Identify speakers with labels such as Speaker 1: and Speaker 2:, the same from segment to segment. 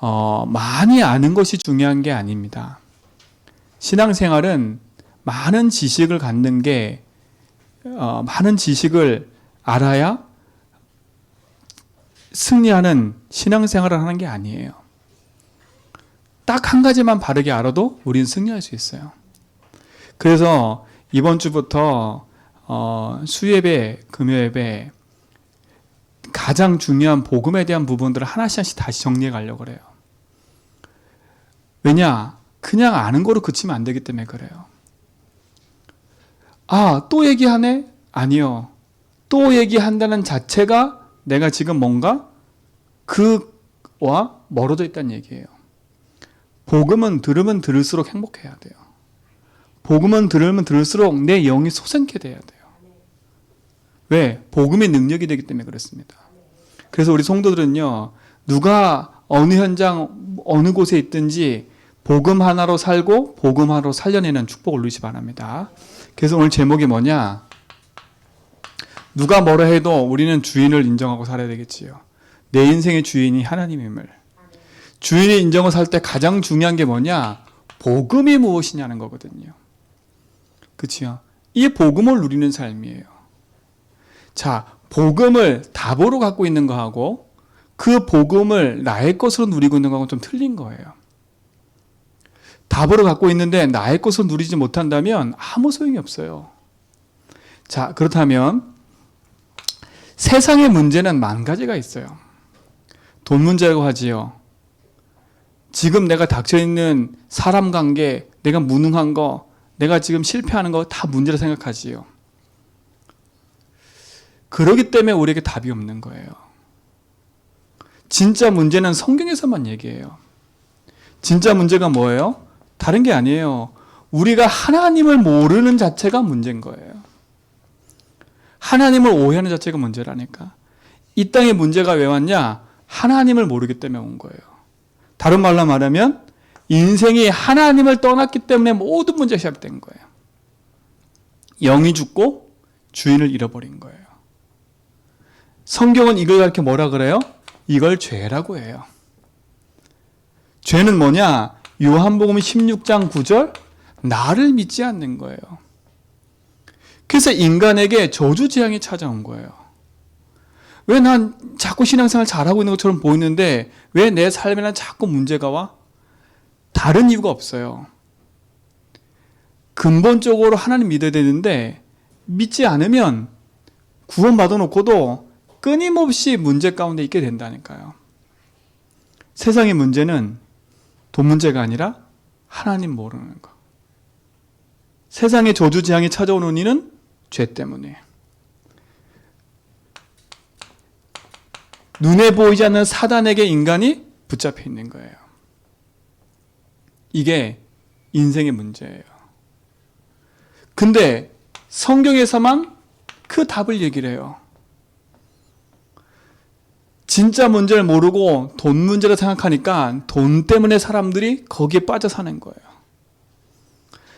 Speaker 1: 많이 아는 것이 중요한 게 아닙니다. 신앙생활은 많은 지식을 갖는 게 많은 지식을 알아야 승리하는 신앙생활을 하는 게 아니에요. 딱 한 가지만 바르게 알아도 우리는 승리할 수 있어요. 그래서 이번 주부터 수예배, 금요예배 가장 중요한 복음에 대한 부분들을 하나씩 다시 정리해 가려고 그래요. 왜냐? 그냥 아는 거로 그치면 안 되기 때문에 그래요. 또 얘기하네? 아니요. 또 얘기한다는 자체가 내가 지금 뭔가 그와 멀어져 있다는 얘기예요. 복음은 들으면 들을수록 행복해야 돼요. 복음은 들으면 들을수록 내 영이 솟아게 돼야 돼요. 왜? 복음의 능력이 되기 때문에 그렇습니다. 그래서 우리 성도들은요, 누가 어느 현장, 어느 곳에 있든지 복음 하나로 살고 복음 하나로 살려내는 축복을 누리시 바랍니다. 그래서 오늘 제목이 뭐냐? 누가 뭐라 해도 우리는 주인을 인정하고 살아야 되겠지요. 내 인생의 주인이 하나님임을. 주인의 인정을 살 때 가장 중요한 게 뭐냐? 복음이 무엇이냐는 거거든요. 그치요? 이 복음을 누리는 삶이에요. 자, 복음을 답으로 갖고 있는 거하고 그 복음을 나의 것으로 누리고 있는 거하고는 좀 틀린 거예요. 답으로 갖고 있는데 나의 것으로 누리지 못한다면 아무 소용이 없어요. 자, 그렇다면 세상의 문제는 만 가지가 있어요. 돈 문제라고 하지요. 지금 내가 닥쳐있는 사람 관계, 내가 무능한 거, 내가 지금 실패하는 거 다 문제라 생각하지요. 그러기 때문에 우리에게 답이 없는 거예요. 진짜 문제는 성경에서만 얘기해요. 진짜 문제가 뭐예요? 다른 게 아니에요. 우리가 하나님을 모르는 자체가 문제인 거예요. 하나님을 오해하는 자체가 문제라니까. 이 땅에 문제가 왜 왔냐? 하나님을 모르기 때문에 온 거예요. 다른 말로 말하면 인생이 하나님을 떠났기 때문에 모든 문제가 시작된 거예요. 영이 죽고 주인을 잃어버린 거예요. 성경은 이걸 가르쳐 뭐라 그래요? 이걸 죄라고 해요. 죄는 뭐냐? 요한복음 16장 9절 나를 믿지 않는 거예요. 그래서 인간에게 저주재앙이 찾아온 거예요. 왜 난 자꾸 신앙생활 잘하고 있는 것처럼 보이는데 왜 내 삶에는 자꾸 문제가 와? 다른 이유가 없어요. 근본적으로 하나님 믿어야 되는데 믿지 않으면 구원받아 놓고도 끊임없이 문제 가운데 있게 된다니까요. 세상의 문제는 돈 문제가 아니라 하나님 모르는 거. 세상의 저주재앙이 찾아오는 이는 죄 때문에. 눈에 보이지 않는 사단에게 인간이 붙잡혀 있는 거예요. 이게 인생의 문제예요. 근데 성경에서만 그 답을 얘기를 해요. 진짜 문제를 모르고 돈 문제를 생각하니까 돈 때문에 사람들이 거기에 빠져 사는 거예요.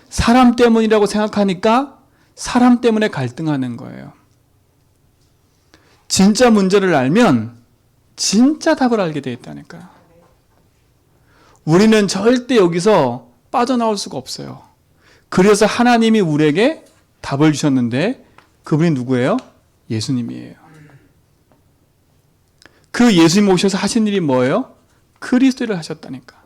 Speaker 1: 사람 때문이라고 생각하니까 사람 때문에 갈등하는 거예요. 진짜 문제를 알면 진짜 답을 알게 되어 있다니까요. 우리는 절대 여기서 빠져나올 수가 없어요. 그래서 하나님이 우리에게 답을 주셨는데 그분이 누구예요? 예수님이에요. 그 예수님 오셔서 하신 일이 뭐예요? 그리스도를 하셨다니까.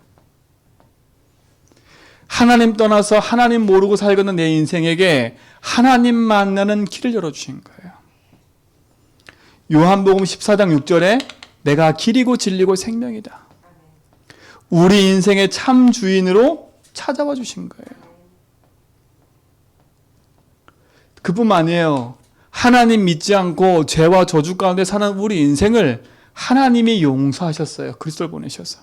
Speaker 1: 하나님 떠나서 하나님 모르고 살고는 내 인생에게 하나님 만나는 길을 열어주신 거예요. 요한복음 14장 6절에 내가 길이고 진리고 생명이다. 우리 인생의 참 주인으로 찾아와 주신 거예요. 그뿐만 아니에요. 하나님 믿지 않고 죄와 저주 가운데 사는 우리 인생을 하나님이 용서하셨어요. 그리스도를 보내셔서.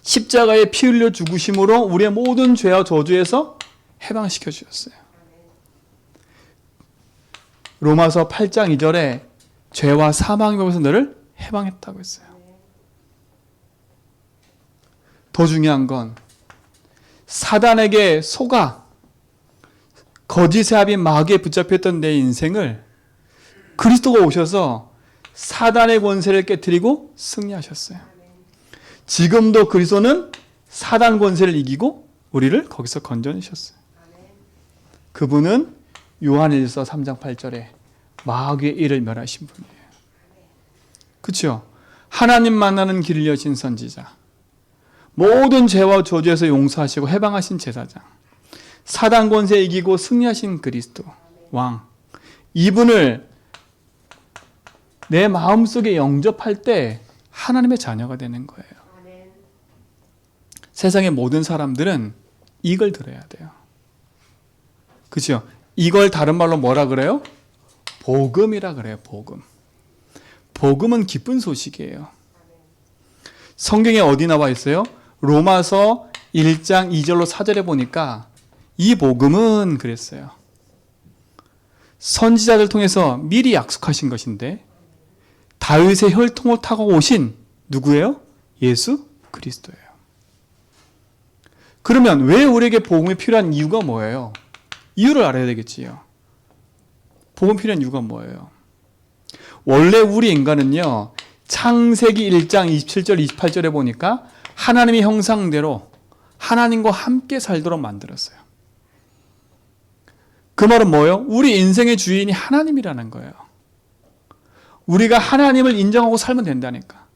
Speaker 1: 십자가에 피 흘려 죽으심으로 우리의 모든 죄와 저주에서 해방시켜 주셨어요. 로마서 8장 2절에 죄와 사망의 법에서 너를 해방했다고 했어요. 더 중요한 건 사단에게 속아 거짓의 합인 마귀에 붙잡혔던 내 인생을 그리스도가 오셔서 사단의 권세를 깨뜨리고 승리하셨어요. 지금도 그리스도는 사단 권세를 이기고 우리를 거기서 건져내셨어요. 그분은 요한일서 3장 8절에 마귀의 일을 멸하신 분이에요. 그렇죠? 하나님 만나는 길을 여신 선지자, 모든 죄와 저주에서 용서하시고 해방하신 제사장, 사단 권세 이기고 승리하신 그리스도 왕, 이분을 내 마음속에 영접할 때 하나님의 자녀가 되는 거예요. 세상의 모든 사람들은 이걸 들어야 돼요. 그렇죠? 이걸 다른 말로 뭐라 그래요? 복음이라 그래요. 복음. 복음은 기쁜 소식이에요. 성경에 어디 나와 있어요? 로마서 1장 2절로 4절에 보니까 이 복음은 그랬어요. 선지자들 통해서 미리 약속하신 것인데 다윗의 혈통을 타고 오신 누구예요? 예수 그리스도예요. 그러면 왜 우리에게 복음이 필요한 이유가 뭐예요? 이유를 알아야 되겠지요. 복음 필요한 이유가 뭐예요? 원래 우리 인간은요, 창세기 1장 27절 28절에 보니까 하나님의 형상대로 하나님과 함께 살도록 만들었어요. 그 말은 뭐예요? 우리 인생의 주인이 하나님이라는 거예요. 우리가 하나님을 인정하고 살면 된다니까.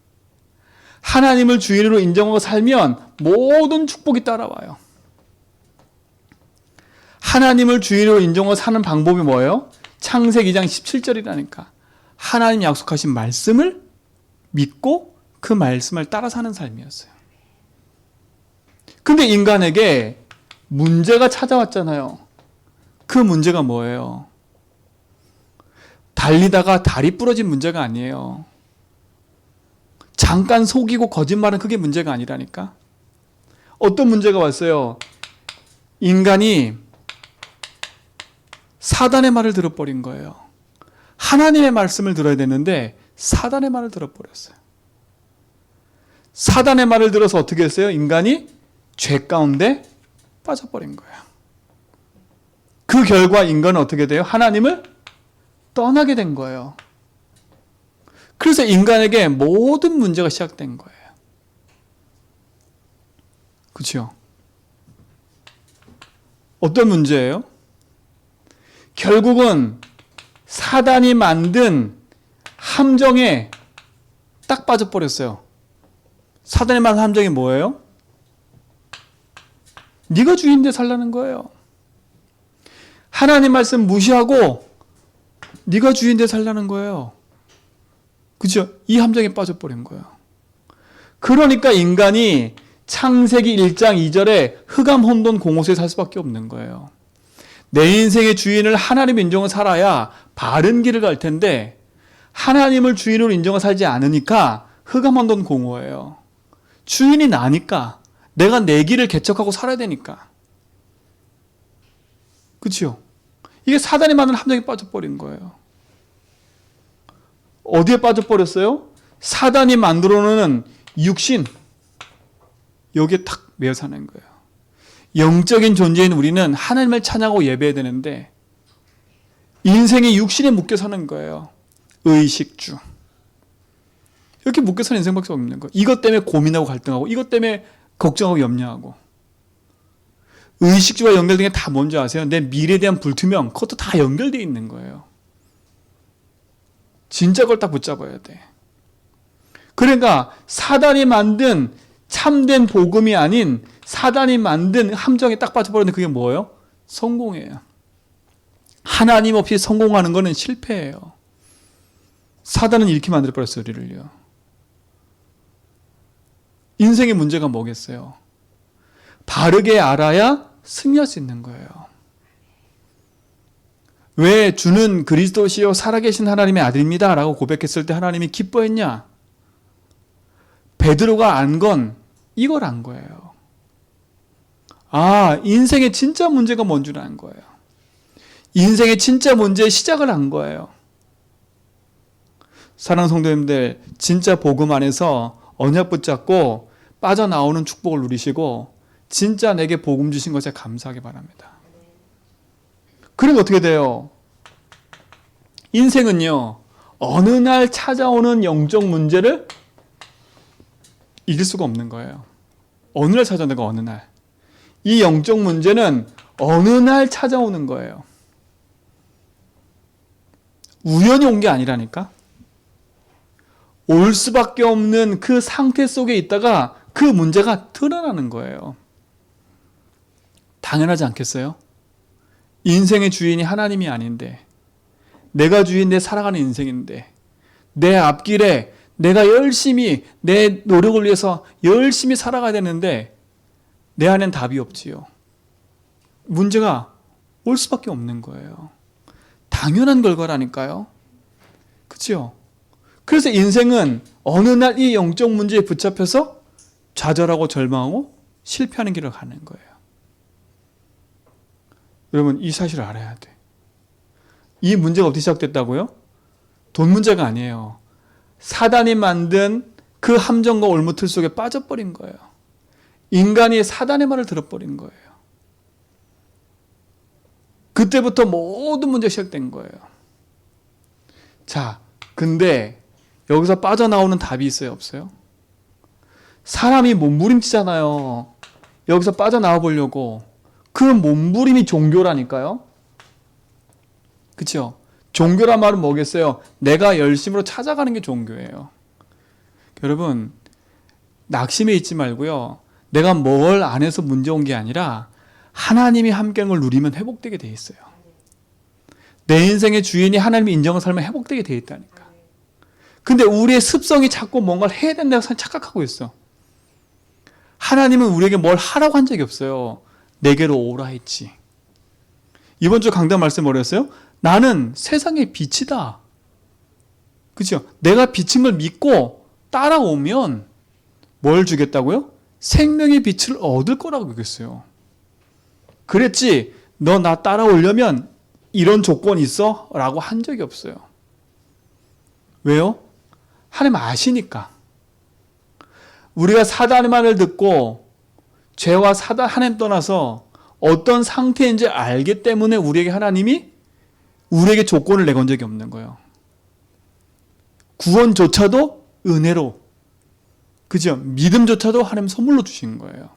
Speaker 1: 하나님을 주인으로 인정하고 살면 모든 축복이 따라와요. 하나님을 주인으로 인정하고 사는 방법이 뭐예요? 창세기 2장 17절이라니까. 하나님 약속하신 말씀을 믿고 그 말씀을 따라 사는 삶이었어요. 근데 인간에게 문제가 찾아왔잖아요. 그 문제가 뭐예요? 달리다가 다리 부러진 문제가 아니에요. 잠깐 속이고 거짓말은 그게 문제가 아니라니까. 어떤 문제가 왔어요? 인간이 사단의 말을 들어버린 거예요. 하나님의 말씀을 들어야 되는데 사단의 말을 들어버렸어요. 사단의 말을 들어서 어떻게 했어요? 인간이 죄 가운데 빠져버린 거예요. 그 결과 인간은 어떻게 돼요? 하나님을 떠나게 된 거예요. 그래서 인간에게 모든 문제가 시작된 거예요. 그렇죠? 어떤 문제예요? 결국은 사단이 만든 함정에 딱 빠져버렸어요. 사단이 만든 함정이 뭐예요? 네가 주인인데 살라는 거예요. 하나님 말씀 무시하고 네가 주인인데 살라는 거예요. 그렇죠? 이 함정에 빠져버린 거예요. 그러니까 인간이 창세기 1장 2절에 흑암 혼돈 공허에 살 수밖에 없는 거예요. 내 인생의 주인을 하나님 인정을 살아야 바른 길을 갈 텐데 하나님을 주인으로 인정을 살지 않으니까 흑암 혼돈 공허예요. 주인이 나니까 내가 내 길을 개척하고 살아야 되니까. 그렇죠? 이게 사단이 만든 함정에 빠져버린 거예요. 어디에 빠져버렸어요? 사단이 만들어놓는 육신, 여기에 탁 매여 사는 거예요. 영적인 존재인 우리는 하나님을 찬양하고 예배해야 되는데 인생이 육신에 묶여 사는 거예요. 의식주. 이렇게 묶여 사는 인생밖에 없는 거예요. 이것 때문에 고민하고 갈등하고 이것 때문에 걱정하고 염려하고. 의식주와 연결된 게 다 뭔지 아세요? 내 미래에 대한 불투명, 그것도 다 연결되어 있는 거예요. 진짜 걸 딱 붙잡아야 돼. 그러니까 사단이 만든 참된 복음이 아닌 사단이 만든 함정에 딱 빠져버렸는데 그게 뭐예요? 성공이에요. 하나님 없이 성공하는 거는 실패예요. 사단은 이렇게 만들어버렸어요, 우리를요. 인생의 문제가 뭐겠어요? 바르게 알아야 승리할 수 있는 거예요. 왜 주는 그리스도시요 살아계신 하나님의 아들입니다 라고 고백했을 때 하나님이 기뻐했냐? 베드로가 안 건 이걸 안 거예요. 아, 인생의 진짜 문제가 뭔 줄 안 거예요. 인생의 진짜 문제의 시작을 안 거예요. 사랑하는 성도님들, 진짜 복음 안에서 언약 붙잡고 빠져나오는 축복을 누리시고 진짜 내게 복음 주신 것에 감사하기 바랍니다. 그럼 어떻게 돼요? 인생은요, 어느 날 찾아오는 영적 문제를 이길 수가 없는 거예요. 어느 날 찾아오는 거, 어느 날. 이 영적 문제는 어느 날 찾아오는 거예요. 우연히 온 게 아니라니까. 올 수밖에 없는 그 상태 속에 있다가 그 문제가 드러나는 거예요. 당연하지 않겠어요? 인생의 주인이 하나님이 아닌데, 내가 주인데 살아가는 인생인데, 내 앞길에 내가 열심히 내 노력을 위해서 열심히 살아가야 되는데 내 안엔 답이 없지요. 문제가 올 수밖에 없는 거예요. 당연한 결과라니까요. 그렇죠? 그래서 인생은 어느 날 이 영적 문제에 붙잡혀서 좌절하고 절망하고 실패하는 길을 가는 거예요. 여러분, 이 사실을 알아야 돼. 이 문제가 어떻게 시작됐다고요? 돈 문제가 아니에요. 사단이 만든 그 함정과 올무틀 속에 빠져버린 거예요. 인간이 사단의 말을 들어버린 거예요. 그때부터 모든 문제가 시작된 거예요. 자, 근데 여기서 빠져나오는 답이 있어요, 없어요? 사람이 몸부림치잖아요. 여기서 빠져나와 보려고. 그 몸부림이 종교라니까요. 그렇죠? 종교란 말은 뭐겠어요? 내가 열심으로 찾아가는 게 종교예요. 여러분, 낙심해 있지 말고요. 내가 뭘 안 해서 문제 온 게 아니라 하나님이 함께하는 걸 누리면 회복되게 돼 있어요. 내 인생의 주인이 하나님이 인정한 삶에 회복되게 돼 있다니까. 근데 우리의 습성이 자꾸 뭔가를 해야 된다고 착각하고 있어. 하나님은 우리에게 뭘 하라고 한 적이 없어요. 내게로 오라 했지. 이번 주 강단 말씀 뭐랬어요? 나는 세상의 빛이다. 그렇죠? 내가 빛인 걸 믿고 따라오면 뭘 주겠다고요? 생명의 빛을 얻을 거라고 그랬어요. 그랬지 너 나 따라오려면 이런 조건이 있어? 라고 한 적이 없어요. 왜요? 하나님 아시니까. 우리가 사단의 말을 듣고 죄와 사단 하나님 떠나서 어떤 상태인지 알기 때문에 우리에게 하나님이 우리에게 조건을 내건 적이 없는 거예요. 구원조차도 은혜로, 그죠? 믿음조차도 하나님 선물로 주신 거예요.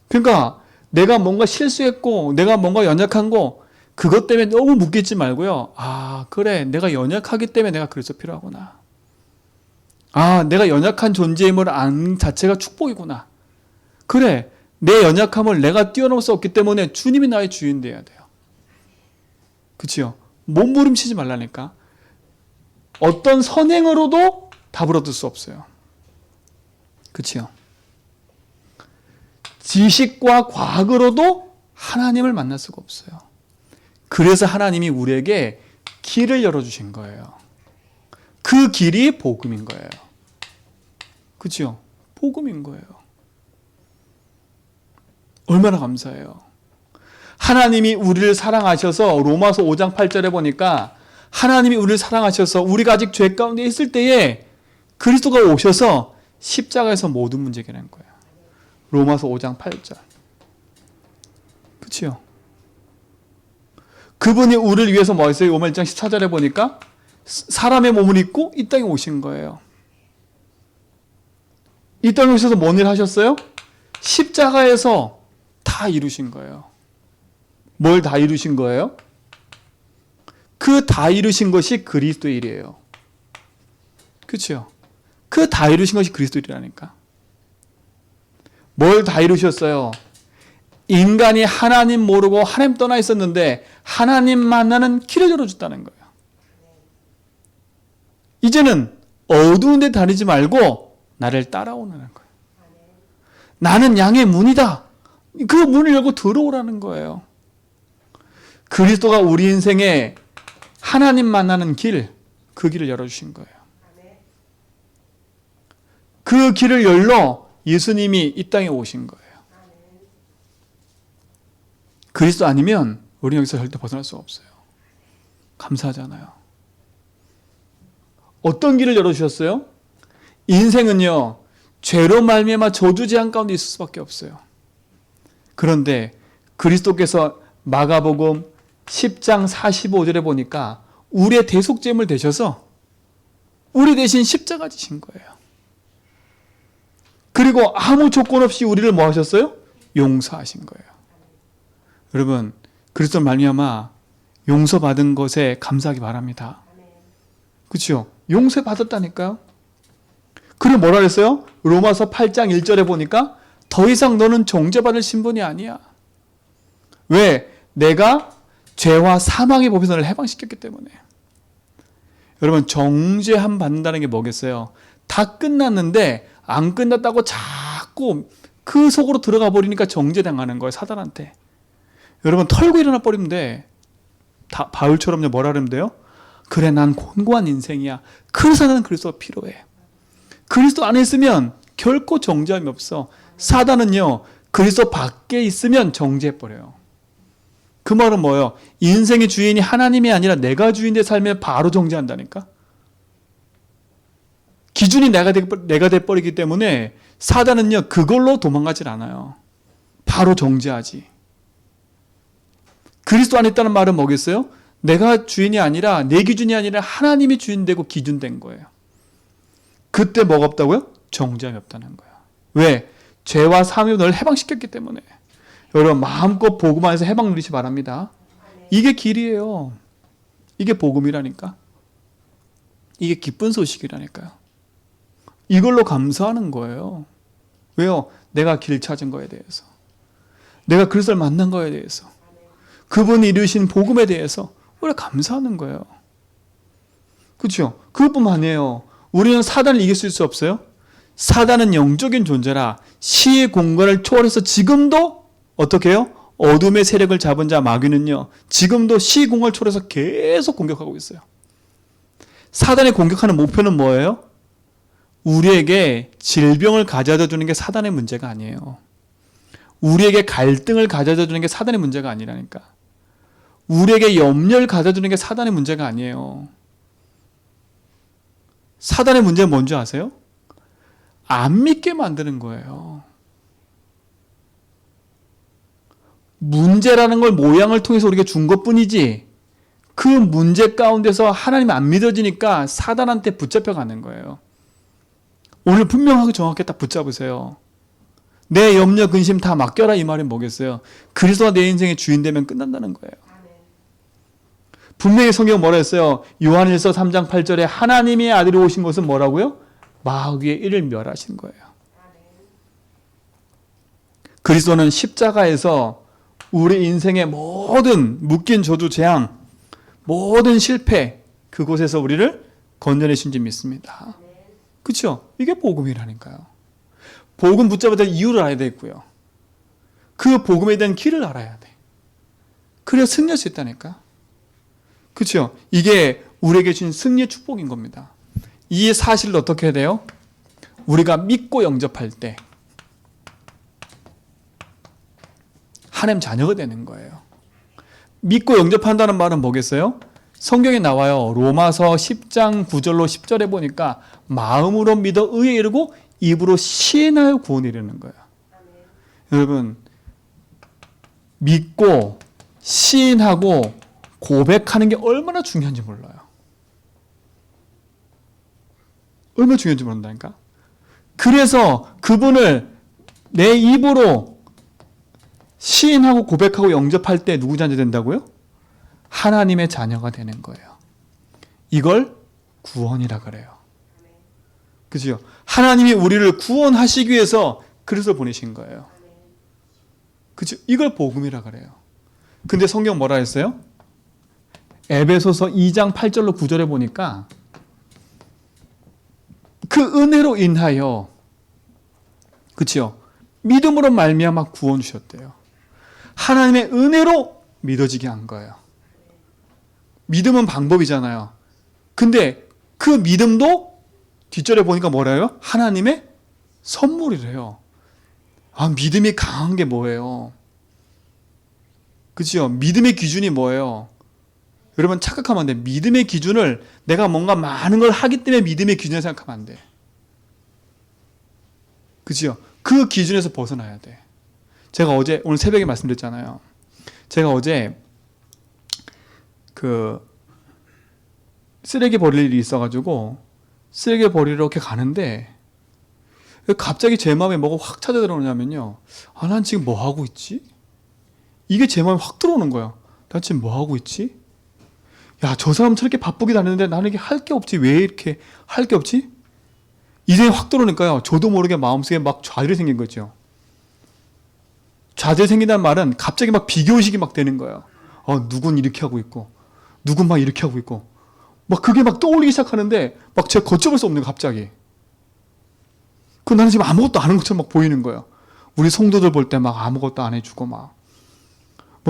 Speaker 1: 그러니까 내가 뭔가 실수했고 내가 뭔가 연약한 거 그것 때문에 너무 묶이지 말고요. 아, 그래, 내가 연약하기 때문에 내가 그래서 필요하구나. 아, 내가 연약한 존재임을 아는 자체가 축복이구나. 그래, 내 연약함을 내가 뛰어넘을 수 없기 때문에 주님이 나의 주인 돼야 돼요. 그치요? 몸부림치지 말라니까. 어떤 선행으로도 답을 얻을 수 없어요. 그치요? 지식과 과학으로도 하나님을 만날 수가 없어요. 그래서 하나님이 우리에게 길을 열어주신 거예요. 그 길이 복음인 거예요. 그치요? 복음인 거예요. 얼마나 감사해요. 하나님이 우리를 사랑하셔서 로마서 5장 8절에 보니까 하나님이 우리를 사랑하셔서 우리가 아직 죄 가운데 있을 때에 그리스도가 오셔서 십자가에서 모든 문제 해결한 거예요. 로마서 5장 8절. 그치요? 그분이 우리를 위해서 뭐 했어요? 로마 1장 14절에 보니까 사람의 몸을 입고 이 땅에 오신 거예요. 이 땅에 오셔서 뭔 일 하셨어요? 십자가에서 다 이루신 거예요. 뭘 다 이루신 거예요? 그 다 이루신 것이 그리스도의 일이에요. 그렇죠? 그 다 이루신 것이 그리스도의 일이라니까. 뭘 다 이루셨어요? 인간이 하나님 모르고 하나님 떠나 있었는데 하나님 만나는 길을 열어줬다는 거예요. 이제는 어두운 데 다니지 말고 나를 따라오는 거예요. 나는 양의 문이다. 그 문을 열고 들어오라는 거예요. 그리스도가 우리 인생에 하나님 만나는 길, 그 길을 열어주신 거예요. 그 길을 열러 예수님이 이 땅에 오신 거예요. 그리스도 아니면 우리 여기서 절대 벗어날 수가 없어요. 감사하잖아요. 어떤 길을 열어주셨어요? 인생은요, 죄로 말미암아 저주 재앙 가운데 있을 수밖에 없어요. 그런데 그리스도께서 마가복음 10장 45절에 보니까 우리의 대속제물 되셔서 우리 대신 십자가 지신 거예요. 그리고 아무 조건 없이 우리를 뭐 하셨어요? 용서하신 거예요. 여러분, 그리스도 말미암아 용서받은 것에 감사하기 바랍니다. 그렇죠? 용서받았다니까요. 그리고 뭐라 그랬어요? 로마서 8장 1절에 보니까 더 이상 너는 정죄받을 신분이 아니야. 왜? 내가 죄와 사망의 법에서 너를 해방시켰기 때문에. 여러분, 정죄함 받는다는 게 뭐겠어요? 다 끝났는데 안 끝났다고 자꾸 그 속으로 들어가 버리니까 정죄당하는 거예요, 사단한테. 여러분, 털고 일어나 버리면 돼. 바울처럼요, 뭐라 그러면 돼요? 그래, 난 곤고한 인생이야. 그래서 나는 그리스도가 필요해. 그리스도 안에 있으면 결코 정죄함이 없어. 사단은요, 그리스도 밖에 있으면 정죄해버려요. 그 말은 뭐예요? 인생의 주인이 하나님이 아니라 내가 주인의 삶에 바로 정죄한다니까? 기준이 내가 돼버리기 때문에 사단은요, 그걸로 도망가질 않아요. 바로 정죄하지. 그리스도 안에 있다는 말은 뭐겠어요? 내가 주인이 아니라, 내 기준이 아니라 하나님이 주인 되고 기준 된 거예요. 그때 뭐가 없다고요? 정죄함이 없다는 거예요. 왜? 죄와 사망을 너를 해방시켰기 때문에. 여러분, 마음껏 복음 안에서 해방 누리시 바랍니다. 이게 길이에요. 이게 복음이라니까. 이게 기쁜 소식이라니까요. 이걸로 감사하는 거예요. 왜요? 내가 길 찾은 거에 대해서. 내가 그리스도를 만난 거에 대해서. 그분이 이루신 복음에 대해서 우리가 감사하는 거예요. 그렇죠? 그것뿐만 아니에요. 우리는 사단을 이길 수 없어요. 사단은 영적인 존재라 시의 공간을 초월해서 지금도 어떻게 해요? 어둠의 세력을 잡은 자 마귀는요, 지금도 시의 공간을 초월해서 계속 공격하고 있어요. 사단이 공격하는 목표는 뭐예요? 우리에게 질병을 가져다 주는 게 사단의 문제가 아니에요. 우리에게 갈등을 가져다 주는 게 사단의 문제가 아니라니까. 우리에게 염려를 가져다 주는 게 사단의 문제가 아니에요. 사단의 문제는 뭔지 아세요? 안 믿게 만드는 거예요. 문제라는 걸 모양을 통해서 우리에게 준 것뿐이지, 그 문제 가운데서 하나님이 안 믿어지니까 사단한테 붙잡혀가는 거예요. 오늘 분명하게 정확하게 딱 붙잡으세요. 내 염려 근심 다 맡겨라, 이 말이 뭐겠어요? 그리스도가 내 인생의 주인 되면 끝난다는 거예요. 분명히 성경 뭐라 했어요? 요한일서 3장 8절에 하나님의 아들이 오신 것은 뭐라고요? 마귀의 일을 멸하신 거예요. 그리스도는 십자가에서 우리 인생의 모든 묶인 저주, 재앙, 모든 실패, 그곳에서 우리를 건져내신 줄 믿습니다. 그렇죠? 이게 복음이라니까요. 복음 붙잡아야 될 이유를 알아야 되고요. 그 복음에 대한 길을 알아야 돼. 그래야 승리할 수 있다니까. 그렇죠? 이게 우리에게 주신 승리의 축복인 겁니다. 이 사실을 어떻게 해야 돼요? 우리가 믿고 영접할 때 하나님 자녀가 되는 거예요. 믿고 영접한다는 말은 뭐겠어요? 성경에 나와요. 로마서 10장 9절로 10절에 보니까 마음으로 믿어 의에 이르고 입으로 시인하여 구원에 이르는 거예요. 여러분, 믿고 시인하고 고백하는 게 얼마나 중요한지 몰라요. 얼마나 중요한지 모른다니까. 그래서 그분을 내 입으로 시인하고 고백하고 영접할 때 누구 자녀 된다고요? 하나님의 자녀가 되는 거예요. 이걸 구원이라 그래요. 그죠? 하나님이 우리를 구원하시기 위해서 그리스도를 보내신 거예요. 그죠? 이걸 복음이라 그래요. 근데 성경 뭐라 했어요? 에베소서 2장 8절로 9절에 보니까 그 은혜로 인하여, 그렇죠? 믿음으로 말미암아 구원 주셨대요. 하나님의 은혜로 믿어지게 한 거예요. 믿음은 방법이잖아요. 근데 그 믿음도 뒷절에 보니까 뭐래요? 하나님의 선물이래요. 아, 믿음이 강한 게 뭐예요? 그렇죠? 믿음의 기준이 뭐예요? 여러분, 착각하면 안 돼. 믿음의 기준을 내가 뭔가 많은 걸 하기 때문에 믿음의 기준을 생각하면 안 돼. 그죠? 그 기준에서 벗어나야 돼. 제가 오늘 새벽에 말씀드렸잖아요. 제가 어제 쓰레기 버릴 일이 있어가지고 쓰레기 버리러 이렇게 가는데 갑자기 제 마음에 뭐가 확 찾아 들어오냐면요. 아, 난 지금 뭐 하고 있지? 이게 제 마음에 확 들어오는 거야. 난 지금 뭐 하고 있지? 야, 저 사람 저렇게 바쁘게 다니는데 나는 이게 할 게 없지. 왜 이렇게 할 게 없지? 이제 확 들어오니까요. 저도 모르게 마음속에 막 좌절이 생긴 거죠. 좌절이 생긴다는 말은 갑자기 막 비교의식이 막 되는 거예요. 누군 이렇게 하고 있고, 누군 막 이렇게 하고 있고, 막 그게 막 떠올리기 시작하는데 막 제가 걷잡을 수 없는 거예요, 갑자기. 그 나는 지금 아무것도 안 한 것처럼 막 보이는 거예요. 우리 성도들 볼 때 막 아무것도 안 해주고 막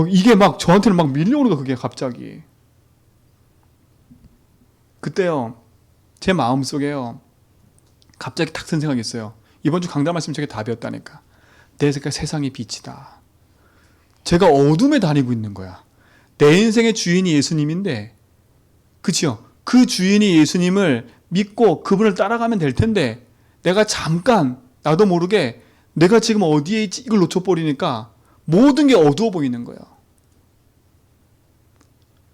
Speaker 1: 이게 막 저한테는 막 밀려오는 거 그게 갑자기. 그때요, 제 마음속에요, 갑자기 탁 든 생각이 있어요. 이번 주 강단 말씀 저게 답이었다니까. 내 세상의 빛이다. 제가 어둠에 다니고 있는 거야. 내 인생의 주인이 예수님인데, 그치요? 그 주인이 예수님을 믿고 그분을 따라가면 될 텐데, 내가 잠깐 나도 모르게 내가 지금 어디에 있지 이걸 놓쳐버리니까 모든 게 어두워 보이는 거예요.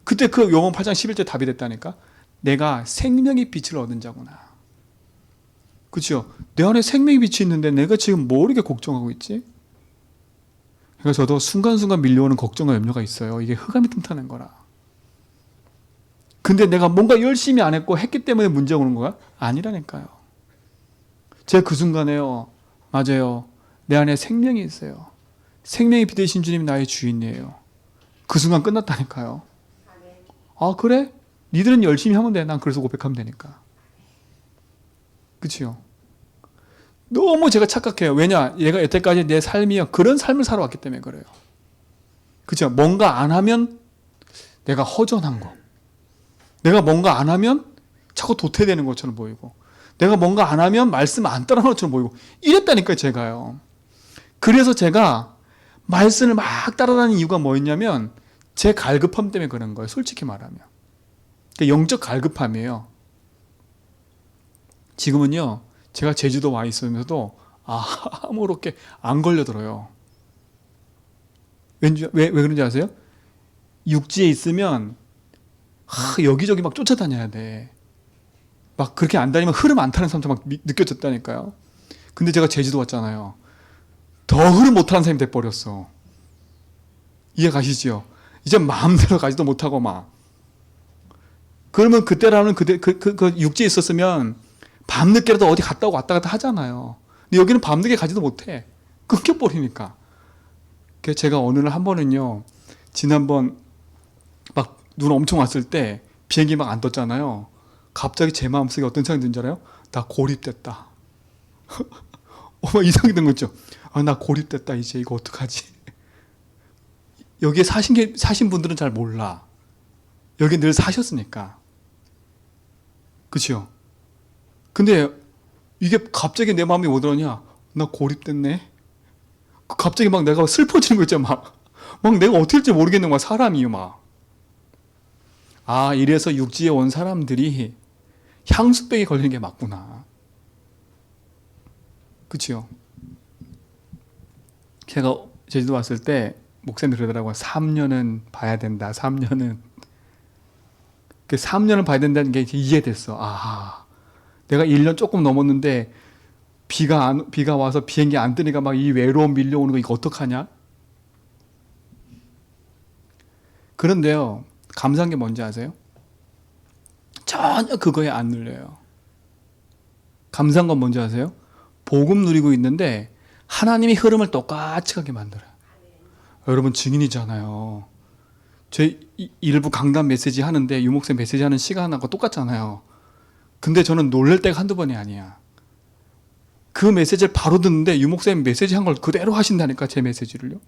Speaker 1: 그때 그 요한 8장 11절 답이 됐다니까. 내가 생명의 빛을 얻은 자구나. 그렇죠? 내 안에 생명의 빛이 있는데 내가 지금 뭐 이렇게 걱정하고 있지? 그러니까 저도 순간순간 밀려오는 걱정과 염려가 있어요. 이게 흑암이 틈타는 거라. 근데 내가 뭔가 열심히 안 했고 했기 때문에 문제가 오는 거야? 아니라니까요. 제가 그 순간에요, 맞아요, 내 안에 생명이 있어요. 생명의 빛 되신 주님이 나의 주인이에요. 그 순간 끝났다니까요. 아, 그래? 니들은 열심히 하면 돼. 난 그래서 고백하면 되니까. 그치요? 너무 제가 착각해요. 왜냐? 얘가 여태까지 내 삶이요, 그런 삶을 살아왔기 때문에 그래요. 그쵸? 뭔가 안 하면 내가 허전한 거. 내가 뭔가 안 하면 자꾸 도태되는 것처럼 보이고, 내가 뭔가 안 하면 말씀 안 따라하는 것처럼 보이고, 이랬다니까요, 제가요. 그래서 제가 말씀을 막 따라다니는 이유가 뭐였냐면, 제 갈급함 때문에 그런 거예요, 솔직히 말하면. 영적 갈급함이에요. 지금은요, 제가 제주도 와 있으면서도 아무렇게 안 걸려들어요. 왜 그런지 아세요? 육지에 있으면 여기저기 막 쫓아다녀야 돼. 막 그렇게 안 다니면 흐름 안 타는 사람처럼 막 느껴졌다니까요. 근데 제가 제주도 왔잖아요. 더 흐름 못 타는 사람이 돼버렸어. 이해 가시죠? 이제 마음대로 가지도 못하고 막. 그러면 그때라는 그 육지에 있었으면 밤늦게라도 어디 갔다 오고 왔다 갔다 하잖아요. 근데 여기는 밤늦게 가지도 못해. 끊겨버리니까. 그래서 제가 어느 날 한 번은요, 지난번 막 눈 엄청 왔을 때 비행기 막 안 떴잖아요. 갑자기 제 마음속에 어떤 생각이 드는 줄 알아요? 나 고립됐다. 이상하게 된 거죠. 나 고립됐다. 이제 이거 어떡하지? 여기에 사신 분들은 잘 몰라. 여기 늘 사셨으니까. 그치요? 근데 이게 갑자기 내 마음이 뭐 들었냐? 나 고립됐네? 갑자기 막 내가 슬퍼지는 거 있잖아. 막 내가 어떻게 할지 모르겠는 거야, 사람이요, 막. 이래서 육지에 온 사람들이 향수병에 걸리는 게 맞구나. 그치요? 제가 제주도 왔을 때 목사님 그러더라고요. 3년은 봐야 된다. 3년은. 그 3년을 봐야 된다는 게 이해됐어. 내가 1년 조금 넘었는데 비가 와서 비행기 안 뜨니까 막 이 외로움 밀려오는 거 이거 어떡하냐? 그런데요, 감사한 게 뭔지 아세요? 전혀 그거에 안 눌려요. 감사한 건 뭔지 아세요? 복음 누리고 있는데 하나님이 흐름을 똑같이 가게 만들어요. 여러분 증인이잖아요. 제 일부 강단 메시지 하는데 유목생 메시지 하는 시간하고 똑같잖아요. 근데 저는 놀랄 때가 한두 번이 아니야. 그 메시지를 바로 듣는데 유목생 메시지 한 걸 그대로 하신다니까, 제 메시지를요.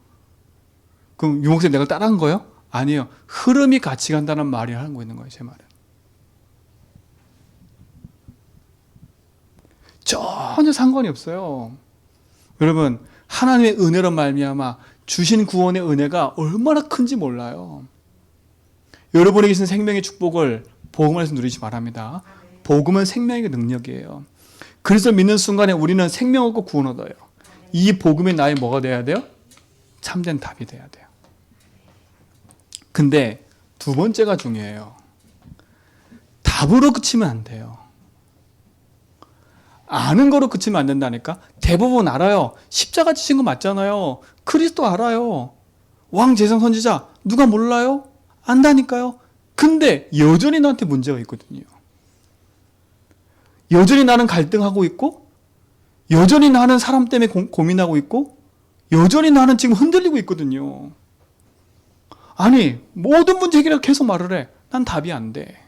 Speaker 1: 그럼 유목생 내가 따라한 거예요? 아니에요. 흐름이 같이 간다는 말이 하고 있는 거예요, 제 말은. 전혀 상관이 없어요. 여러분, 하나님의 은혜로 말미암아 주신 구원의 은혜가 얼마나 큰지 몰라요. 여러분에게 계신 생명의 축복을 복음에서 누리시 바랍니다. 복음은 생명의 능력이에요. 그래서 믿는 순간에 우리는 생명 얻고 구원 얻어요. 이 복음이 나의 뭐가 돼야 돼요? 참된 답이 돼야 돼요. 근데 두 번째가 중요해요. 답으로 그치면 안 돼요. 아는 거로 그치면 안 된다니까. 대부분 알아요. 십자가 지신 거 맞잖아요. 그리스도 알아요. 왕제상 선지자 누가 몰라요? 안다니까요. 근데 여전히 나한테 문제가 있거든요. 여전히 나는 갈등하고 있고, 여전히 나는 사람 때문에 고민하고 있고, 여전히 나는 지금 흔들리고 있거든요. 아니, 모든 문제 해결을 계속 말을 해. 난 답이 안 돼.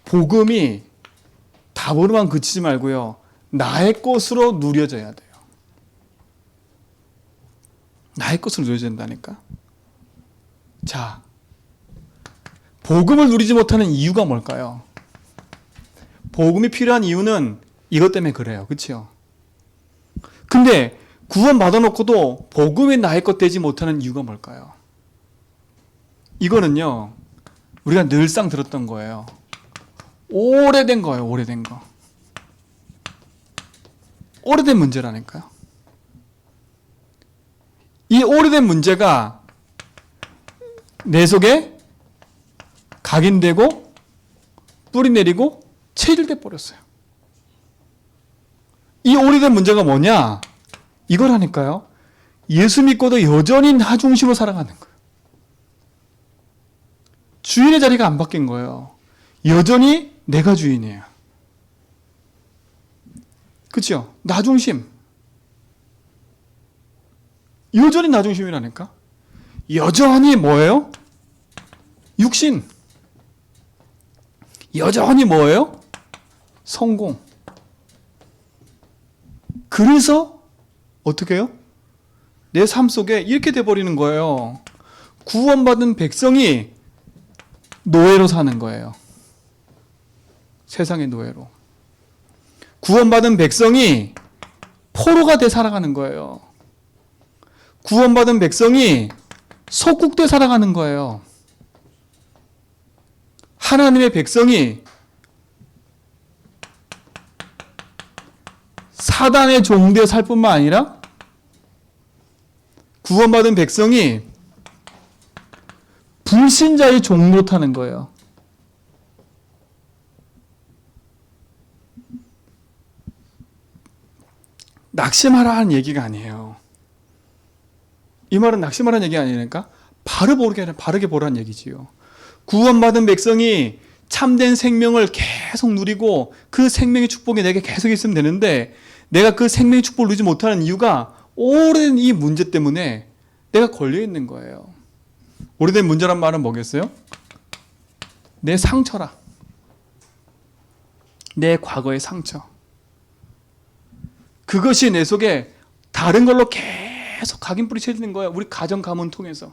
Speaker 1: 복음이 답으로만 그치지 말고요. 나의 것으로 누려져야 돼요. 나의 것으로 누려져야 된다니까. 자, 복음을 누리지 못하는 이유가 뭘까요? 복음이 필요한 이유는 이것 때문에 그래요. 그렇죠? 근데 구원 받아놓고도 복음이 나의 것 되지 못하는 이유가 뭘까요? 이거는요, 우리가 늘상 들었던 거예요. 오래된 거예요. 오래된 거. 오래된 문제라니까요. 이 오래된 문제가 내 속에 각인되고 뿌리 내리고 체질돼 버렸어요. 이 오래된 문제가 뭐냐? 이거라니까요. 예수 믿고도 여전히 나 중심으로 살아가는 거예요. 주인의 자리가 안 바뀐 거예요. 여전히 내가 주인이에요. 그렇죠? 나 중심. 여전히 나 중심이라니까. 여전히 뭐예요? 육신. 여전히 뭐예요? 성공. 그래서 어떻게 해요? 내 삶 속에 이렇게 돼버리는 거예요. 구원받은 백성이 노예로 사는 거예요. 세상의 노예로. 구원받은 백성이 포로가 돼 살아가는 거예요. 구원받은 백성이 속국돼 살아가는 거예요. 하나님의 백성이 사단의 종되어 살 뿐만 아니라 구원받은 백성이 불신자의 종로 타는 거예요. 낙심하라는 얘기가 아니에요. 이 말은 낙심하라는 얘기가 아니니까 바르게 보라는 얘기지요. 구원받은 백성이 참된 생명을 계속 누리고 그 생명의 축복이 내게 계속 있으면 되는데 내가 그 생명의 축복을 누리지 못하는 이유가 오랜 이 문제 때문에 내가 걸려 있는 거예요. 오래된 문제란 말은 뭐겠어요? 내 상처라. 내 과거의 상처. 그것이 내 속에 다른 걸로 계속 각인뿌리 쳐지는 거야. 우리 가정 가문 통해서.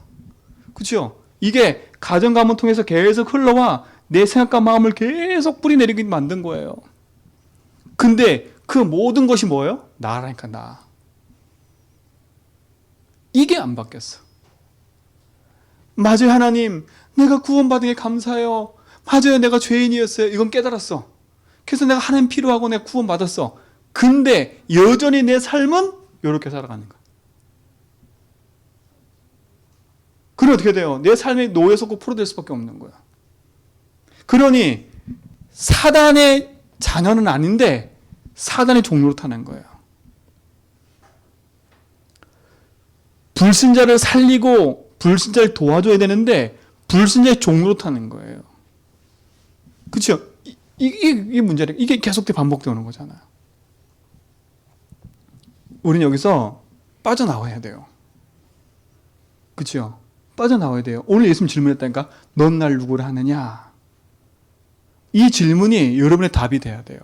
Speaker 1: 그렇죠? 이게 가정 가문 통해서 계속 흘러와 내 생각과 마음을 계속 뿌리 내리게 만든 거예요. 근데 그 모든 것이 뭐예요? 나라니까 나. 이게 안 바뀌었어. 맞아요, 하나님. 내가 구원받은 게 감사해요. 맞아요, 내가 죄인이었어요. 이건 깨달았어. 그래서 내가 하나님 필요하고 내가 구원받았어. 근데 여전히 내 삶은 이렇게 살아가는 거야. 그럼 어떻게 돼요? 내 삶의 노예에서 꼭 풀어낼 수밖에 없는 거야. 그러니 사단의 자녀는 아닌데 사단의 종로로 타는 거예요. 불신자를 살리고 불신자를 도와줘야 되는데 불신자의 종로로 타는 거예요. 그렇죠? 이게 문제래. 이게 계속 반복되는 거잖아요. 우리는 여기서 빠져나와야 돼요. 그렇죠? 빠져나와야 돼요. 오늘 예수님 질문했다니까. 넌 날 누구라 하느냐? 이 질문이 여러분의 답이 돼야 돼요.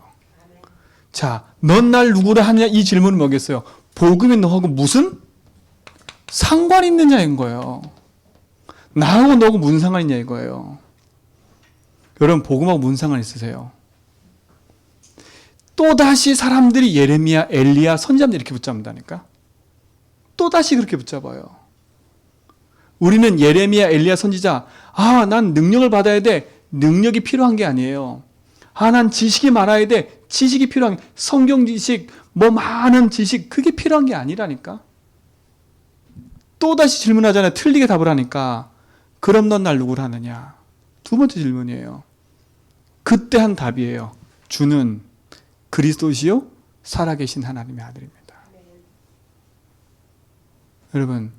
Speaker 1: 자, 넌 날 누구라 하느냐? 이 질문은 뭐겠어요? 복음이 너하고 무슨 상관이 있느냐인 거예요. 나하고 너하고 무슨 상관이 있냐 이거예요. 여러분 복음하고 무슨 상관 있으세요? 또다시 사람들이 예레미야, 엘리야, 선지자들 이렇게 붙잡는다니까. 또다시 그렇게 붙잡아요. 우리는 예레미야, 엘리야, 선지자, 난 능력을 받아야 돼. 능력이 필요한 게 아니에요. 난 지식이 많아야 돼. 지식이 필요한 게, 성경 지식, 많은 지식, 그게 필요한 게 아니라니까. 또다시 질문하잖아요. 틀리게 답을 하니까. 그럼 넌 날 누구를 하느냐? 두 번째 질문이에요. 그때 한 답이에요. 주는 그리스도시요 살아계신 하나님의 아들입니다. 여러분,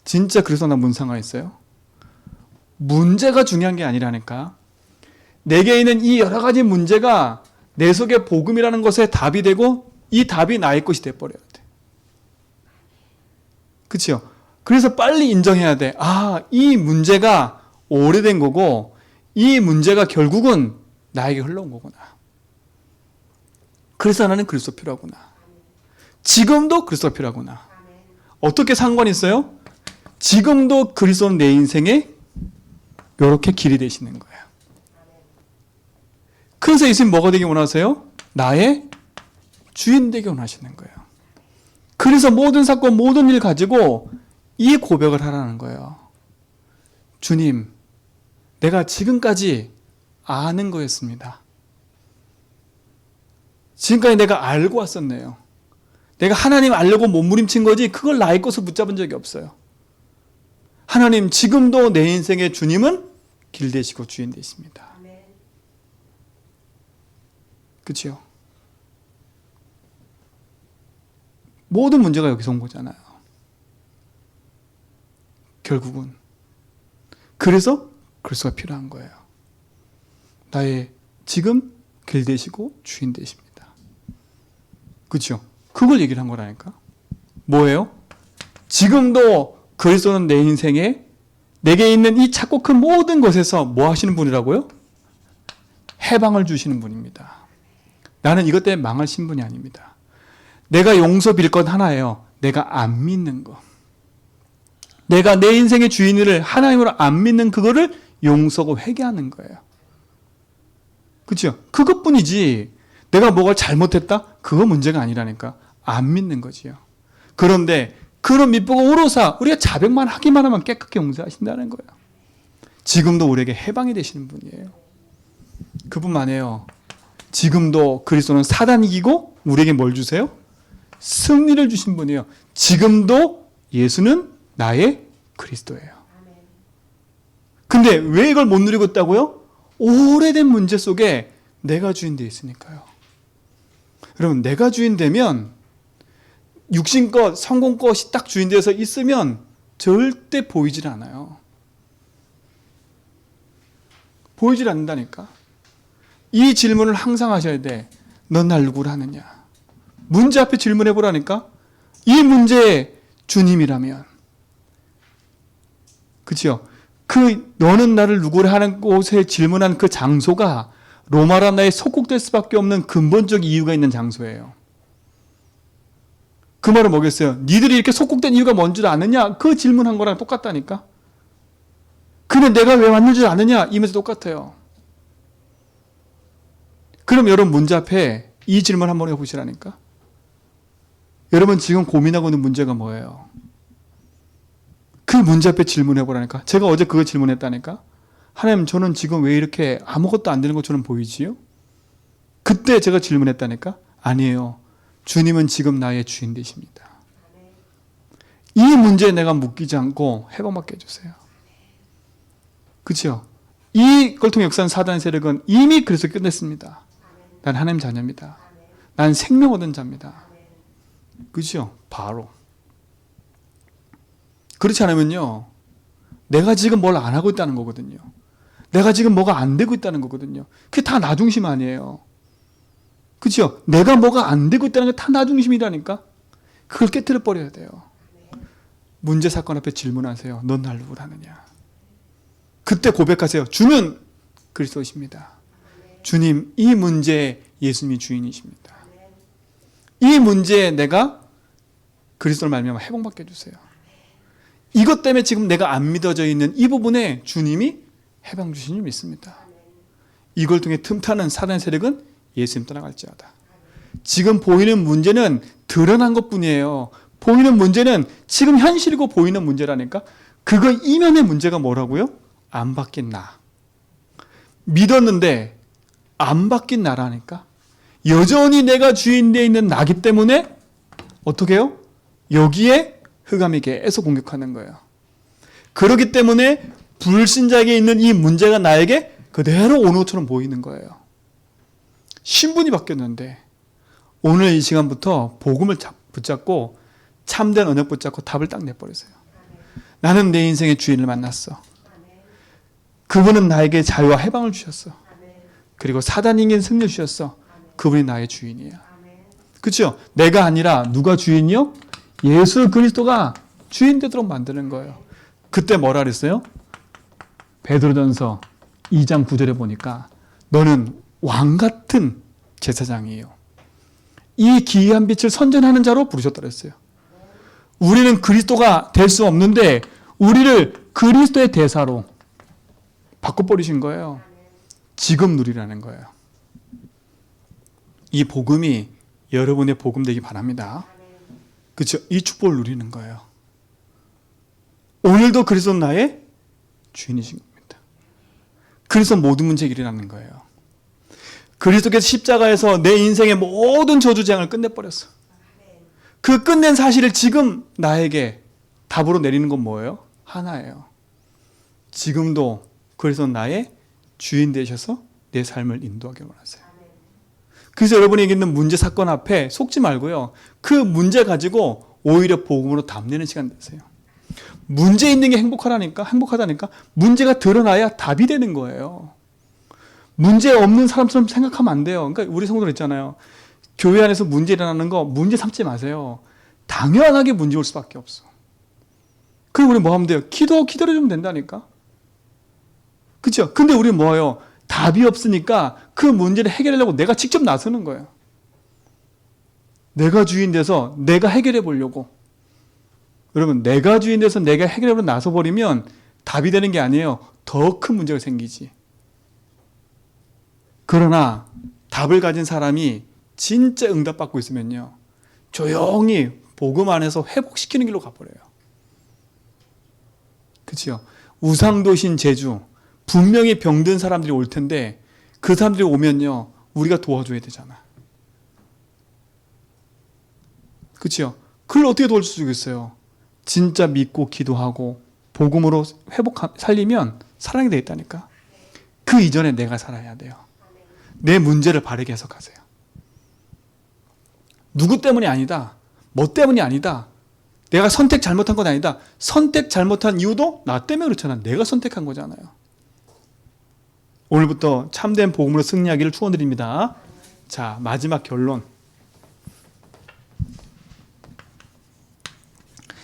Speaker 1: 진짜 그래서 나 문상화했어요. 문제가 중요한 게 아니라니까. 내게 있는 이 여러 가지 문제가 내 속에 복음이라는 것에 답이 되고 이 답이 나의 것이 돼버려야 돼. 그치요? 그래서 빨리 인정해야 돼. 아, 이 문제가 오래된 거고 이 문제가 결국은 나에게 흘러온 거구나. 그래서 나는 그리스도 필요하구나. 지금도 그리스도가 필요하구나. 어떻게 상관이 있어요? 지금도 그리스도는 내 인생에 이렇게 길이 되시는 거예요. 그래서 예수님 뭐가 되기 원하세요? 나의 주인 되기 원하시는 거예요. 그래서 모든 사건, 모든 일 가지고 이 고백을 하라는 거예요. 주님, 내가 지금까지 아는 거였습니다. 지금까지 내가 알고 왔었네요. 내가 하나님 알려고 몸부림친 거지 그걸 나의 것을 붙잡은 적이 없어요. 하나님, 지금도 내 인생의 주님은 길 되시고 주인 되십니다. 그렇죠? 모든 문제가 여기서 온 거잖아요. 결국은. 그래서 그리스도가 필요한 거예요. 나의 지금 길 되시고 주인 되십니다. 그렇죠? 그걸 얘기를 한 거라니까. 뭐예요? 지금도 그리스도는 내 인생에 내게 있는 이 작고 큰 모든 것에서 뭐 하시는 분이라고요? 해방을 주시는 분입니다. 나는 이것 때문에 망할 신분이 아닙니다. 내가 용서 빌 건 하나예요. 내가 안 믿는 거. 내가 내 인생의 주인을 하나님으로 안 믿는 그거를 용서하고 회개하는 거예요. 그렇죠? 그것뿐이지 내가 뭐가 잘못했다? 그거 문제가 아니라니까. 안 믿는 거지요. 그런데 그런 밑보고 오로사 우리가 자백만 하기만 하면 깨끗게 용서하신다는 거예요. 지금도 우리에게 해방이 되시는 분이에요. 그뿐만 아니에요. 지금도 그리스도는 사단 이기고 우리에게 뭘 주세요? 승리를 주신 분이에요. 지금도 예수는 나의 그리스도예요. 근데 왜 이걸 못 누리고 있다고요? 오래된 문제 속에 내가 주인 되어 있으니까요. 여러분, 내가 주인 되면 육신껏 성공껏이 딱 주인 되어서 있으면 절대 보이질 않아요. 보이질 않는다니까. 이 질문을 항상 하셔야 돼. 넌 날 누구로 하느냐? 문제 앞에 질문해 보라니까. 이 문제의 주님이라면. 그렇죠? 그 너는 나를 누구로 하는 곳에 질문한 그 장소가 로마라 나에 속국될 수밖에 없는 근본적 이유가 있는 장소예요. 그 말은 뭐겠어요? 니들이 이렇게 속국된 이유가 뭔 줄 아느냐? 그 질문한 거랑 똑같다니까. 그래 내가 왜 왔는 줄 아느냐? 이면서 똑같아요. 그럼 여러분 문제 앞에 이 질문 한번 해보시라니까. 여러분 지금 고민하고 있는 문제가 뭐예요? 그 문제 앞에 질문해보라니까. 제가 어제 그거 질문했다니까. 하나님, 저는 지금 왜 이렇게 아무것도 안 되는 것처럼 보이지요? 그때 제가 질문했다니까. 아니에요. 주님은 지금 나의 주인 되십니다. 이 문제에 내가 묶이지 않고 해방받게 해주세요. 그렇죠? 이걸 통해 역사하는 사단의 세력은 이미 그래서 끝냈습니다. 난 하나님 자녀입니다. 난 생명 얻은 자입니다. 그렇죠? 바로. 그렇지 않으면요, 내가 지금 뭘 안 하고 있다는 거거든요. 내가 지금 뭐가 안 되고 있다는 거거든요. 그게 다 나 중심 아니에요. 그렇죠? 내가 뭐가 안 되고 있다는 게 다 나 중심이라니까. 그걸 깨트려 버려야 돼요. 문제 사건 앞에 질문하세요. 넌 날 누구로 하느냐? 그때 고백하세요. 주는 그리스도십니다. 주님, 이 문제에 예수님이 주인이십니다. 이 문제에 내가 그리스도를 말미암아 회복받게 해주세요. 이것 때문에 지금 내가 안 믿어져 있는 이 부분에 주님이 해방 주신 줄 믿습니다. 이걸 통해 틈타는 사단의 세력은 예수님 떠나갈지어다. 지금 보이는 문제는 드러난 것뿐이에요. 보이는 문제는 지금 현실이고 보이는 문제라니까. 그거 이면의 문제가 뭐라고요? 안 바뀐 나. 믿었는데 안 바뀐 나라니까. 여전히 내가 주인 되어 있는 나기 때문에 어떻게 해요? 여기에 흑암이 계속 공격하는 거예요. 그렇기 때문에 불신자에게 있는 이 문제가 나에게 그대로 오는 것처럼 보이는 거예요. 신분이 바뀌었는데 오늘 이 시간부터 복음을 붙잡고 참된 언약 붙잡고 답을 딱 내버리세요. 나는 내 인생의 주인을 만났어. 그분은 나에게 자유와 해방을 주셨어. 그리고 사단에게 승리를 주셨어. 그분이 나의 주인이야. 그렇죠? 내가 아니라 누가 주인이요? 예수 그리스도가 주인 되도록 만드는 거예요. 그때 뭐라 그랬어요? 베드로전서 2장 9절에 보니까 너는 왕 같은 제사장이에요. 이 기이한 빛을 선전하는 자로 부르셨다 그랬어요. 우리는 그리스도가 될 수 없는데 우리를 그리스도의 대사로 바꿔버리신 거예요. 지금 누리라는 거예요. 이 복음이 여러분의 복음 되기 바랍니다. 그렇죠? 이 축복을 누리는 거예요. 오늘도 그리스도는 나의 주인이신 겁니다. 그래서 모든 문제가 일어나는 거예요. 그리스도께서 십자가에서 내 인생의 모든 저주재앙을 끝내버렸어. 그 끝낸 사실을 지금 나에게 답으로 내리는 건 뭐예요? 하나예요. 지금도 그리스도는 나의 주인 되셔서 내 삶을 인도하길 원하세요. 그래서 여러분에게 있는 문제 사건 앞에 속지 말고요. 그 문제 가지고 오히려 복음으로 답내는 시간 되세요. 문제 있는 게 행복하다니까 문제가 드러나야 답이 되는 거예요. 문제 없는 사람처럼 생각하면 안 돼요. 그러니까 우리 성도들 있잖아요. 교회 안에서 문제 일어나는 거 문제 삼지 마세요. 당연하게 문제 올 수밖에 없어. 그럼 우리 뭐 하면 돼요? 기다려주면 된다니까. 그렇죠? 근데 우리 뭐예요? 답이 없으니까 그 문제를 해결하려고 내가 직접 나서는 거예요. 내가 주인 돼서 내가 해결해 보려고. 여러분, 내가 주인 돼서 내가 해결하려고 나서 버리면 답이 되는 게 아니에요. 더 큰 문제가 생기지. 그러나 답을 가진 사람이 진짜 응답받고 있으면요. 조용히 복음 안에서 회복시키는 길로 가버려요. 그렇죠? 우상도신 제주 분명히 병든 사람들이 올 텐데 그 사람들이 오면요. 우리가 도와줘야 되잖아. 그렇죠? 그걸 어떻게 도와줄 수 있겠어요? 진짜 믿고 기도하고 복음으로 살리면 사랑이 되겠다니까. 그 이전에 내가 살아야 돼요. 내 문제를 바르게 해석하세요. 누구 때문이 아니다. 뭐 때문이 아니다. 내가 선택 잘못한 건 아니다. 선택 잘못한 이유도 나 때문에 그렇잖아. 내가 선택한 거잖아요. 오늘부터 참된 복음으로 승리하기를 축원드립니다. 자, 마지막 결론.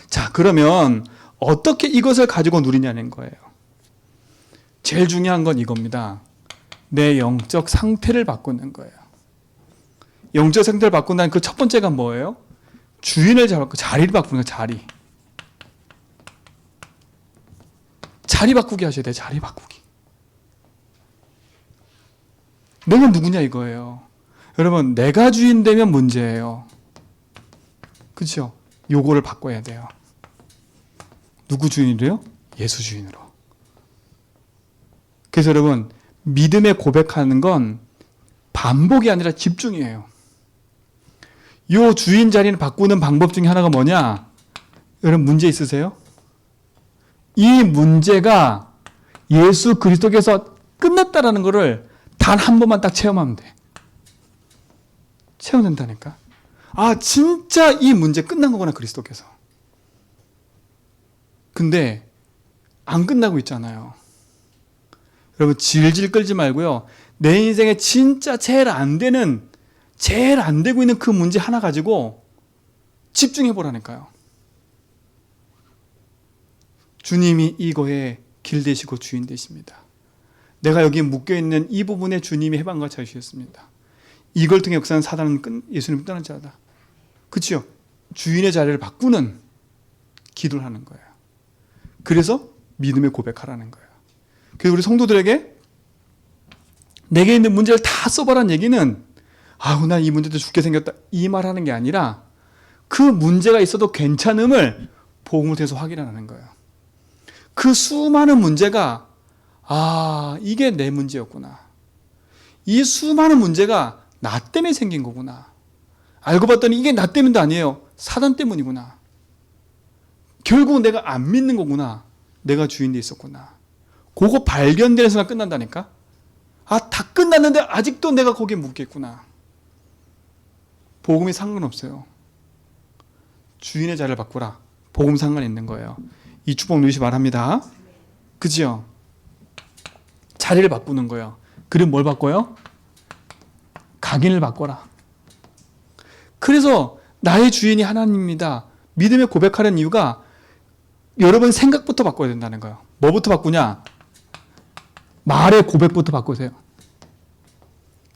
Speaker 1: 자, 그러면 어떻게 이것을 가지고 누리냐는 거예요. 제일 중요한 건 이겁니다. 내 영적 상태를 바꾸는 거예요. 영적 상태를 바꾼다는 그 첫 번째가 뭐예요? 주인을 잡고 자리를 바꾸는 거예요. 자리 바꾸기 하셔야 돼요. 자리 바꾸기. 내가 누구냐 이거예요. 여러분, 내가 주인 되면 문제예요. 그렇죠? 요거를 바꿔야 돼요. 누구 주인이래요? 예수 주인으로. 그래서 여러분, 믿음의 고백하는 건 반복이 아니라 집중이에요. 요 주인 자리를 바꾸는 방법 중에 하나가 뭐냐? 여러분, 문제 있으세요? 이 문제가 예수 그리스도께서 끝났다라는 것을 단 한 번만 딱 체험하면 돼. 체험된다니까. 아, 진짜 이 문제 끝난 거구나, 그리스도께서. 근데 안 끝나고 있잖아요. 여러분, 질질 끌지 말고요. 내 인생에 진짜 제일 안 되고 있는 그 문제 하나 가지고 집중해 보라니까요. 주님이 이거에 길 되시고 주인 되십니다. 내가 여기 묶여있는 이 부분에 주님이 해방과 자유 주셨습니다. 이걸 통해 역사는 사단은 예수님을 떠난 자다. 그렇죠? 주인의 자리를 바꾸는 기도를 하는 거예요. 그래서 믿음의 고백하라는 거예요. 그래서 우리 성도들에게 내게 있는 문제를 다 써봐라는 얘기는 아우, 난 이 문제도 죽게 생겼다 이 말하는 게 아니라 그 문제가 있어도 괜찮음을 복음을 통해서 확인하는 거예요. 그 수많은 문제가 이게 내 문제였구나. 이 수많은 문제가 나 때문에 생긴 거구나. 알고 봤더니 이게 나 때문도 아니에요. 사단 때문이구나. 결국은 내가 안 믿는 거구나. 내가 주인 돼 있었구나. 그거 발견되는 순간 끝난다니까. 아, 다 끝났는데 아직도 내가 거기에 묶였구나. 복음이 상관없어요. 주인의 자리를 바꾸라. 복음 상관 있는 거예요. 이 축복 누이시 말합니다. 그죠? 자리를 바꾸는 거예요. 그럼 뭘 바꿔요? 각인을 바꿔라. 그래서 나의 주인이 하나님입니다. 믿음의 고백하는 이유가 여러분 생각부터 바꿔야 된다는 거예요. 뭐부터 바꾸냐? 말의 고백부터 바꾸세요.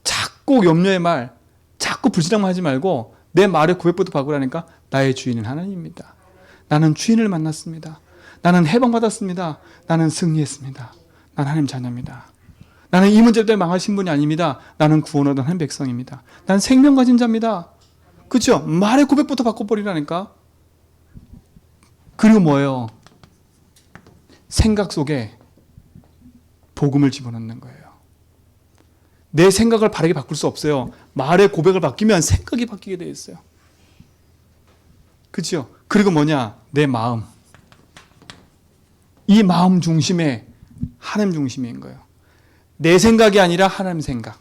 Speaker 1: 자꾸 염려의 말, 자꾸 불신앙만 하지 말고 내 말의 고백부터 바꾸라니까. 나의 주인은 하나님입니다. 나는 주인을 만났습니다. 나는 해방받았습니다. 나는 승리했습니다. 나는 하나님 자녀입니다. 나는 이 문제 때문에 망하신 분이 아닙니다. 나는 구원 얻은 한 백성입니다. 나는 생명 가진 자입니다. 그렇죠? 말의 고백부터 바꿔버리라니까. 그리고 뭐예요? 생각 속에 복음을 집어넣는 거예요. 내 생각을 바르게 바꿀 수 없어요. 말의 고백을 바뀌면 생각이 바뀌게 돼 있어요. 그렇죠? 그리고 뭐냐? 내 마음. 이 마음 중심에 하나님 중심인 거예요. 내 생각이 아니라 하나님 생각.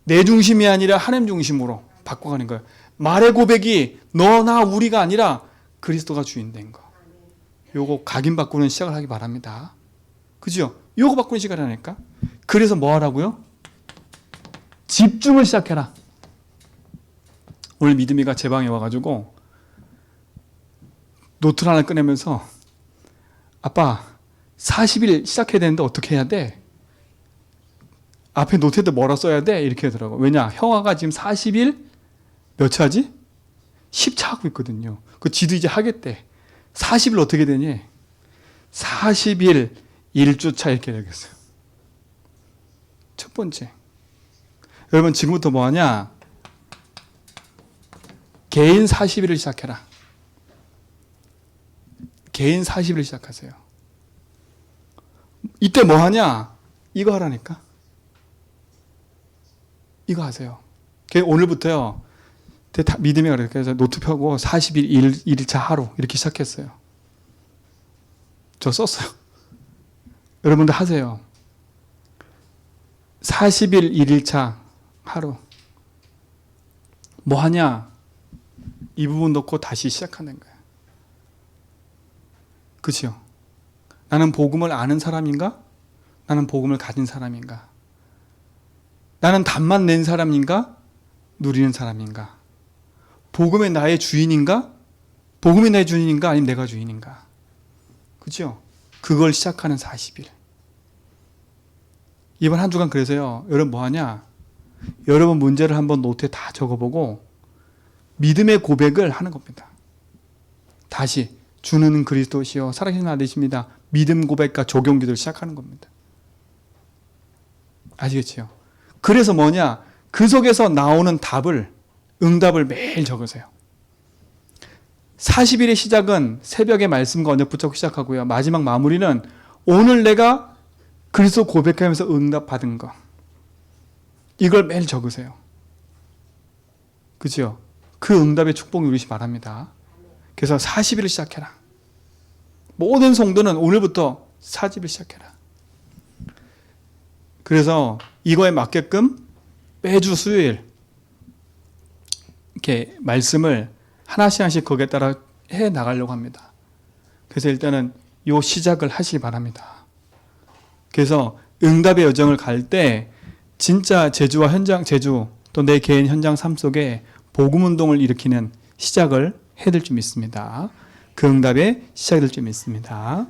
Speaker 1: 내 중심이 아니라 하나님 중심으로 바꿔가는 거예요. 말의 고백이 너나 우리가 아니라 그리스도가 주인 된 거. 요거 각인 바꾸는 시작을 하기 바랍니다. 그죠? 요거 바꾸는 시간이라니까. 그래서 뭐 하라고요? 집중을 시작해라. 오늘 믿음이가 제 방에 와가지고 노트를 하나 꺼내면서 아빠 40일 시작해야 되는데 어떻게 해야 돼? 앞에 노트에도 뭐라 써야 돼? 이렇게 하더라고. 왜냐? 형아가 지금 40일 몇 차지? 10차 하고 있거든요. 그 지도 이제 하겠대. 40일 어떻게 되니? 40일 1주차 이렇게 되겠어요. 첫 번째. 여러분 지금부터 뭐 하냐? 개인 40일을 시작해라. 개인 40일 시작하세요. 이때 뭐 하냐? 이거 하라니까. 이거 하세요. 오늘부터요. 믿음이 그렇게 해서 노트 펴고 40일 1일차 하루 이렇게 시작했어요. 저 썼어요. 여러분들 하세요. 40일 1일차 하루. 뭐 하냐? 이 부분 넣고 다시 시작하는 거예요. 그렇죠? 나는 복음을 아는 사람인가? 나는 복음을 가진 사람인가? 나는 답만 낸 사람인가? 누리는 사람인가? 복음의 나의 주인인가? 복음이 나의 주인인가? 아니면 내가 주인인가? 그죠? 그걸 시작하는 40일. 이번 한 주간 그래서요. 여러분 뭐 하냐? 여러분 문제를 한번 노트에 다 적어보고 믿음의 고백을 하는 겁니다. 다시 주는 그리스도시요 살아계신 아들이십니다. 믿음 고백과 적용 기도를 시작하는 겁니다. 아시겠지요? 그래서 뭐냐? 그 속에서 나오는 답을 응답을 매일 적으세요. 40일의 시작은 새벽에 말씀과 언약 붙잡고 시작하고요. 마지막 마무리는 오늘 내가 그리스도 고백하면서 응답 받은 거. 이걸 매일 적으세요. 그죠? 그 응답의 축복 누리시 바랍니다. 그래서 40일을 시작해라. 모든 성도는 오늘부터 40일 시작해라. 그래서 이거에 맞게끔 매주 수요일 이렇게 말씀을 하나씩 거기에 따라 해 나가려고 합니다. 그래서 일단은 요 시작을 하시기 바랍니다. 그래서 응답의 여정을 갈 때 진짜 제주 또 내 개인 현장 삶 속에 복음 운동을 일으키는 시작을 해야 될 줄 믿습니다. 그 응답의 시작이 될 줄 믿습니다.